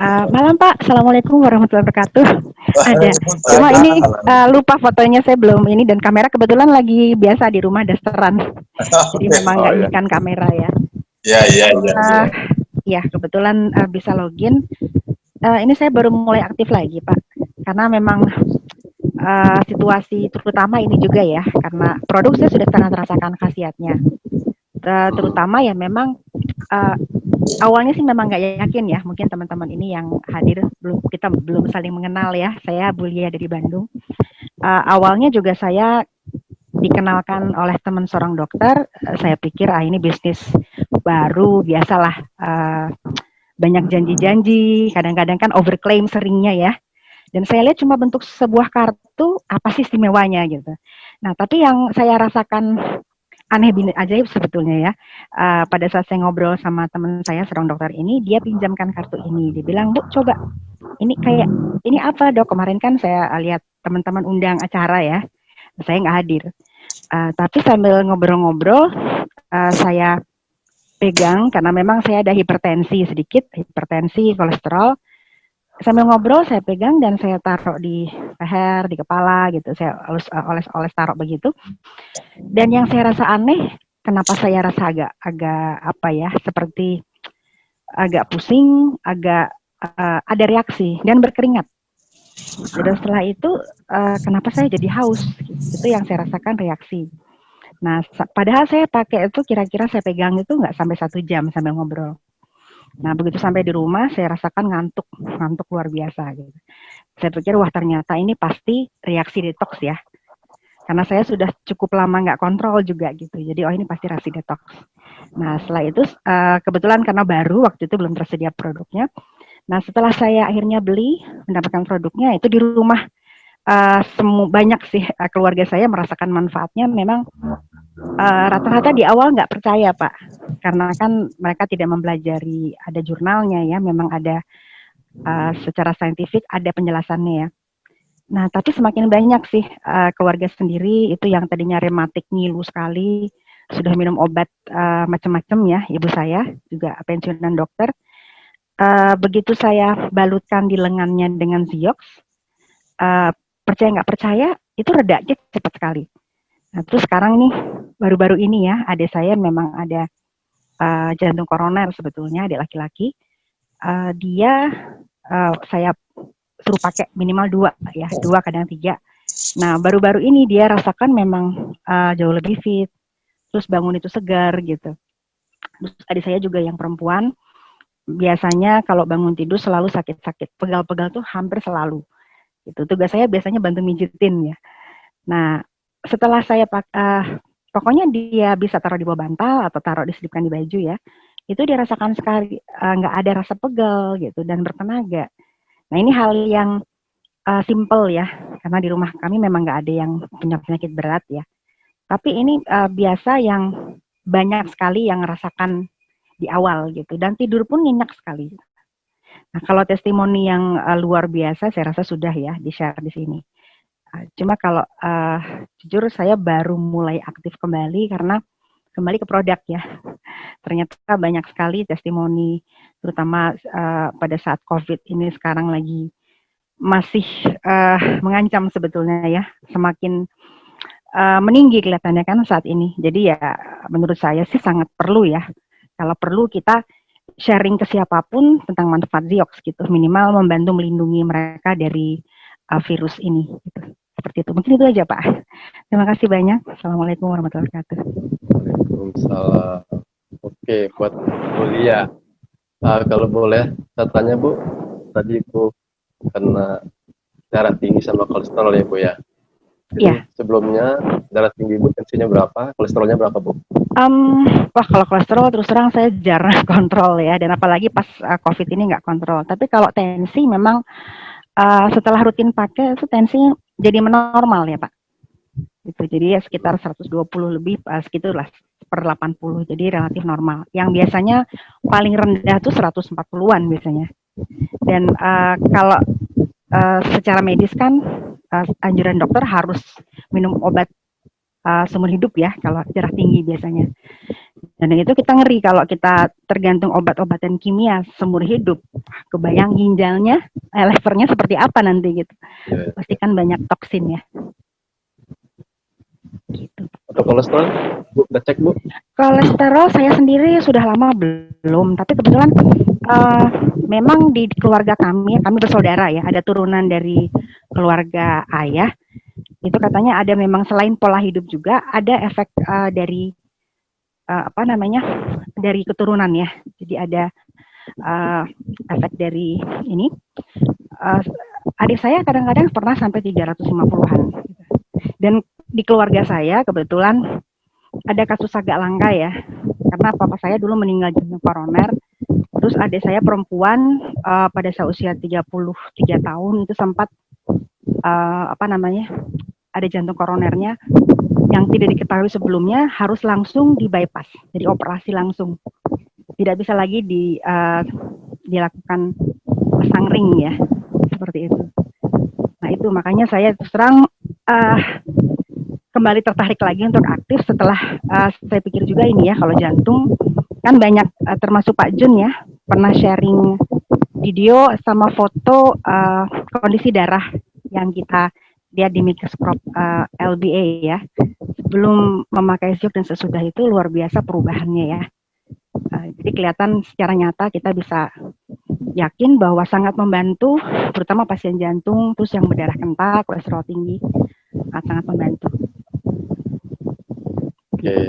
Malam Pak, Assalamualaikum warahmatullahi wabarakatuh. Ada, cuma ini Waalaikumsalam. lupa fotonya saya belum ini dan kamera kebetulan lagi biasa di rumah dasteran. Jadi memang Oh nggak ya, inikan kamera ya. ya, ya, ya, Uh, ya. ya kebetulan bisa login. Ini saya baru mulai aktif lagi Pak, karena memang situasi terutama ini juga ya, karena produk saya sudah sangat rasakan khasiatnya. Terutama ya memang uh, awalnya sih memang nggak yakin ya, mungkin teman-teman ini yang hadir kita belum saling mengenal ya. Saya Bulia dari Bandung. Awalnya juga saya dikenalkan oleh teman seorang dokter. Saya pikir ini bisnis baru, biasalah, banyak janji-janji, kadang-kadang kan overclaim seringnya ya. Dan saya lihat cuma bentuk sebuah kartu, apa sih istimewanya gitu. Nah, tapi yang saya rasakan aneh bini ajaib sebetulnya ya. Pada saat saya ngobrol sama teman saya seorang dokter ini, dia pinjamkan kartu ini. Dia bilang, "Bu, coba. Ini apa, Dok? Kemarin kan saya lihat teman-teman undang acara ya. Saya nggak hadir. Tapi sambil ngobrol-ngobrol, saya pegang karena memang saya ada hipertensi sedikit, hipertensi, kolesterol. Sambil ngobrol saya pegang dan saya taruh di leher, di kepala gitu. Saya oles-oles taruh begitu. Dan yang saya rasa aneh, kenapa saya rasa agak apa ya, seperti agak pusing, agak ada reaksi dan berkeringat. Dan setelah itu kenapa saya jadi haus? Itu yang saya rasakan reaksi. Nah, padahal saya pakai itu kira-kira saya pegang itu nggak sampai 1 jam sambil ngobrol. Nah, begitu sampai di rumah saya rasakan ngantuk luar biasa gitu. Saya pikir wah ternyata ini pasti reaksi detox ya. Karena saya sudah cukup lama nggak kontrol juga gitu. Jadi oh ini pasti reaksi detox. Nah setelah itu kebetulan karena baru waktu itu belum tersedia produknya. Nah setelah saya akhirnya beli mendapatkan produknya itu di rumah banyak sih keluarga saya merasakan manfaatnya. Memang rata-rata di awal nggak percaya Pak. Karena kan mereka tidak mempelajari ada jurnalnya ya. Memang ada secara saintifik ada penjelasannya ya. Nah, tapi semakin banyak sih keluarga sendiri itu yang tadinya rematik ngilu sekali, sudah minum obat macam-macam ya, ibu saya juga pensiunan dokter. Begitu saya balutkan di lengannya dengan Ziox, percaya nggak percaya, itu reda cepat sekali. Nah, terus sekarang nih, baru-baru ini ya, adik saya memang ada jantung koroner sebetulnya, adik laki-laki. Dia saya suruh pakai minimal 2 ya, 2 kadang 3. Nah, baru-baru ini dia rasakan memang jauh lebih fit, terus bangun itu segar gitu. Terus adik saya juga yang perempuan, biasanya kalau bangun tidur selalu sakit-sakit, pegal-pegal tuh hampir selalu. Gitu. Tugas saya biasanya bantu mijitin ya. Nah, setelah saya pokoknya dia bisa taruh di bawah bantal atau taruh diselipkan di baju ya, itu dia rasakan sekali nggak ada rasa pegal gitu dan bertenaga. Nah ini hal yang simple ya, karena di rumah kami memang nggak ada yang punya penyakit berat ya. Tapi ini biasa yang banyak sekali yang rasakan di awal gitu, dan tidur pun nyenyak sekali. Nah kalau testimoni yang luar biasa, saya rasa sudah ya di-share di sini. Cuma kalau jujur saya baru mulai aktif kembali karena kembali ke produk ya. Ternyata banyak sekali testimoni, terutama pada saat COVID ini sekarang lagi masih mengancam sebetulnya ya, semakin meninggi kelihatannya kan saat ini. Jadi ya menurut saya sih sangat perlu ya, kalau perlu kita sharing ke siapapun tentang manfaat Ziox gitu, minimal membantu melindungi mereka dari virus ini gitu. Seperti itu, mungkin itu aja Pak. Terima kasih banyak. Assalamualaikum warahmatullahi wabarakatuh. Waalaikumsalam. Oke, buat Bu Lia. Kalau boleh, saya tanya Bu, tadi Bu kena darah tinggi sama kolesterol ya Bu ya? Jadi sebelumnya darah tinggi Bu tensinya berapa, kolesterolnya berapa Bu? Wah kalau kolesterol terus terang saya jarang kontrol ya, dan apalagi pas COVID ini nggak kontrol. Tapi kalau tensi memang setelah rutin pakai itu tensi jadi normal ya Pak. Gitu. Jadi ya sekitar 120 lebih segitulah per 80. Jadi relatif normal. Yang biasanya paling rendah tuh 140-an biasanya. Dan kalau secara medis kan anjuran dokter harus minum obat seumur hidup ya kalau darah tinggi biasanya. Dan itu kita ngeri kalau kita tergantung obat-obatan kimia seumur hidup. Kebayang ginjalnya, levernya seperti apa nanti gitu. Ya. Pasti kan banyak toksin ya. Gitu. Atau kolesterol, Bu, udah cek Bu? Kolesterol saya sendiri sudah lama belum, tapi kebetulan memang di keluarga kami bersaudara ya, ada turunan dari keluarga ayah. Itu katanya ada memang selain pola hidup juga ada efek dari dari keturunan ya. Jadi ada efek dari ini. Adik saya kadang-kadang pernah sampai 350-an. Dan di keluarga saya kebetulan ada kasus agak langka ya, karena papa saya dulu meninggal jantung koroner. Terus adik saya perempuan pada usia 33 tahun itu sempat ada jantung koronernya yang tidak diketahui sebelumnya, harus langsung di bypass, jadi operasi langsung. Tidak bisa lagi dilakukan pasang ring ya, seperti itu. Nah itu makanya saya terus terang kembali tertarik lagi untuk aktif setelah saya pikir juga ini ya, kalau jantung kan banyak termasuk Pak Jun ya pernah sharing video sama foto kondisi darah yang kita lihat di mikroskop LBA ya, sebelum memakai siok dan sesudah itu luar biasa perubahannya ya. Jadi kelihatan secara nyata kita bisa yakin bahwa sangat membantu, terutama pasien jantung, terus yang berdarah kental, kolesterol tinggi, sangat membantu. Oke.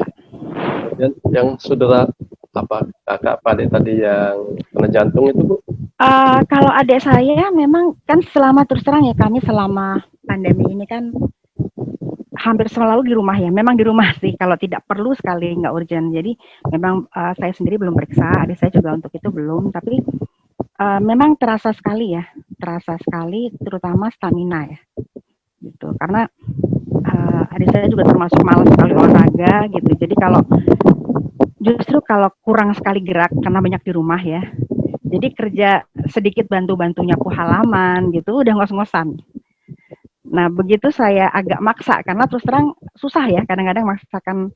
Dan yang saudara kakak adik tadi yang kena jantung itu Bu? Kalau adik saya memang kan selama terus terang ya, kami selama pandemi ini kan hampir selalu di rumah ya. Memang di rumah sih, kalau tidak perlu sekali nggak urgent. Jadi memang saya sendiri belum periksa, adik saya juga untuk itu belum. Tapi memang terasa sekali ya, terutama stamina ya. Gitu. Karena adik saya juga termasuk malas sekali olahraga gitu. Jadi justru kalau kurang sekali gerak karena banyak di rumah ya, jadi kerja sedikit bantu-bantu nyapu halaman gitu udah ngos-ngosan. Nah begitu saya agak maksa, karena terus terang susah ya kadang-kadang maksakan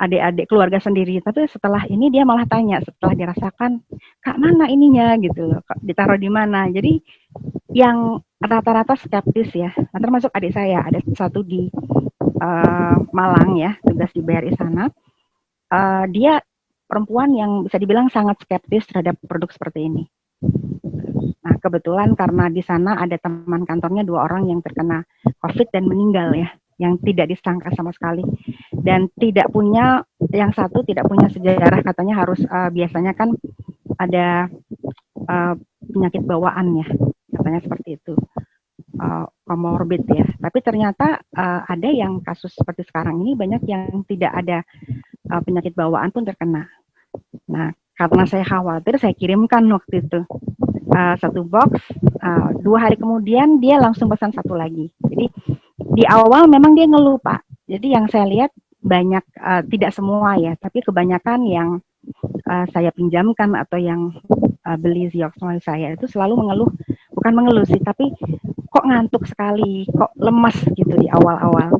adik-adik keluarga sendiri. Tapi setelah ini dia malah tanya, setelah dirasakan, Kak mana ininya gitu loh, ditaruh di mana. Jadi yang rata-rata skeptis ya, nah, termasuk adik saya, ada satu di Malang ya, tugas di BRI sana. Dia perempuan yang bisa dibilang sangat skeptis terhadap produk seperti ini. Nah, kebetulan karena di sana ada teman kantornya 2 orang yang terkena COVID dan meninggal ya, yang tidak disangka sama sekali. Dan yang satu tidak punya sejarah, katanya harus biasanya kan ada penyakit bawaan ya, katanya seperti itu. Komorbid ya. Tapi ternyata ada yang kasus seperti sekarang ini banyak yang tidak ada penyakit bawaan pun terkena. Nah, karena saya khawatir, saya kirimkan waktu itu 1 box. 2 hari kemudian dia langsung pesan 1 lagi. Jadi di awal memang dia ngeluh Pak. Jadi yang saya lihat banyak, tidak semua ya, tapi kebanyakan yang saya pinjamkan atau yang beli Ziox melalui saya itu selalu bukan mengeluh sih, tapi kok ngantuk sekali, kok lemas gitu di awal-awal.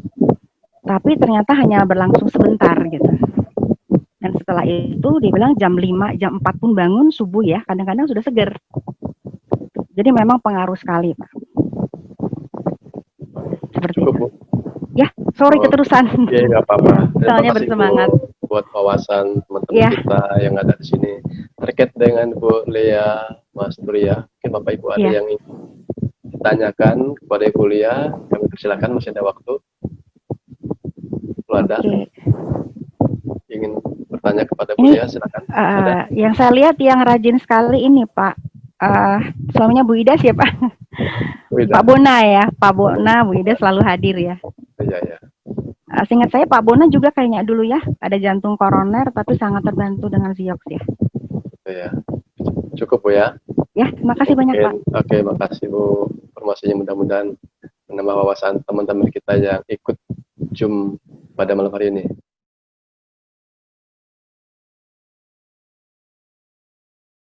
Tapi ternyata hanya berlangsung sebentar gitu. Dan setelah itu dia bilang jam 5, jam 4 pun bangun subuh ya, kadang-kadang sudah segar. Jadi memang pengaruh sekali Pak. Seperti itu. Ya, sorry keterusan. Iya, nggak apa-apa. Soalnya bersemangat. Buat wawasan teman-teman kita yang ada di sini terkait dengan Bu Lea, Mas Turia. Mungkin Bapak Ibu ada yang ingin ditanyakan kepada Ibu Lea, kami persilakan, masih ada waktu. Kalau ada ingin bertanya kepada Bu Lea, silakan. Yang saya lihat yang rajin sekali ini Pak, suaminya Bu Ida siapa? Pak Bona ya, Pak Bona, Bu Ida selalu hadir ya. Iya. Seingat saya Pak Bona juga kayaknya dulu ya, ada jantung koroner tapi sangat terbantu dengan Ziox ya. Iya. Cukup Bu ya. Ya, terima kasih banyak Pak. Oke, makasih Bu. Informasinya mudah-mudahan menambah wawasan teman-teman kita yang ikut Zoom pada malam hari ini.